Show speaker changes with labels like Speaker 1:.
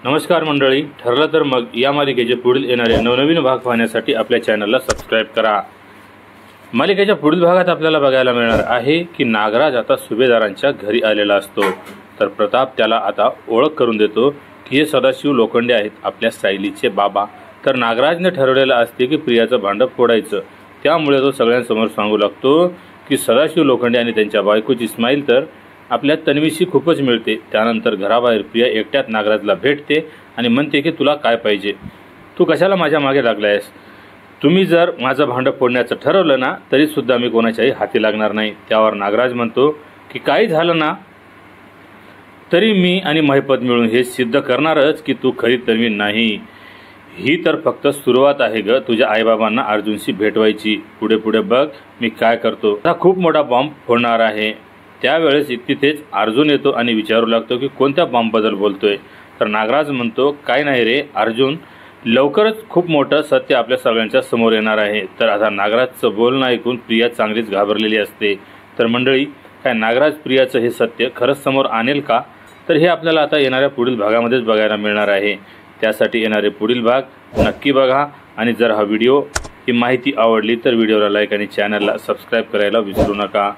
Speaker 1: नमस्कार मंडळी, ठरलं तर मग या मालिकेचे पुढील येणारे नवनवीन भाग पाहण्यासाठी आपल्या चॅनलला सबस्क्राइब करा। मालिकेच्या पुढील भागात आपल्याला बघायला मिळणार आहे की नागराज आता सुभेदारांच्या घरी आलेला असतो। तर प्रताप त्याला आता ओळख करून देतो की हे सदाशिव लोखंडे आहेत, आपल्या सायलीचे बाबा। तर नागराजने ठरवलेलं असते की प्रियाचं भांडं फोडायचं, त्यामुळे तो सगळ्यांसमोर सांगू लागतो की सदाशिव लोखंडे आणि त्यांच्या बायकोची स्माईल तर आपल्या तन्वीशी खूपच मिळते। त्यानंतर घराबाहेर प्रिया एकट्यात नागराजला भेटते आणि म्हणते की तुला काय पाहिजे, तू कशाला माझ्या मागे लागलायस? तुम्ही जर माझं भांडं फोडण्याचं ठरवलं ना तरी सुद्धा मी कोणाच्याही हाती लागणार नाही। त्यावर नागराज म्हणतो की काही झालं ना तरी मी आणि महिपत मिळून हे सिद्ध करणारच की तू खरी तन्वी नाही। ही तर फक्त सुरुवात आहे ग, तुझ्या आईबाबांना अर्जुनशी भेटवायची। पुढे पुढे बघ मी काय करतो, हा खूप मोठा बॉम्ब फोडणार आहे। त्यावेळेस तिथेच अर्जुन येतो आणि विचारू लागतो की कोणत्या बॉम्बबद्दल बोलतोय। तर नागराज म्हणतो काय नाही रे अर्जुन, लवकरच खूप मोठं सत्य आपल्या सगळ्यांच्या समोर येणार आहे। तर आता नागराजचं बोलणं ऐकून प्रिया चांगलीच घाबरलेली असते। तर मंडळी, काय नागराज प्रियाचं हे सत्य खरंच समोर आणेल का? तर हे आपल्याला आता येणाऱ्या पुढील भागामध्येच बघायला मिळणार आहे। त्यासाठी येणारे पुढील भाग नक्की बघा आणि जर हा व्हिडिओ ही माहिती आवडली तर व्हिडिओला लाईक आणि चॅनलला सबस्क्राइब करायला विसरू नका।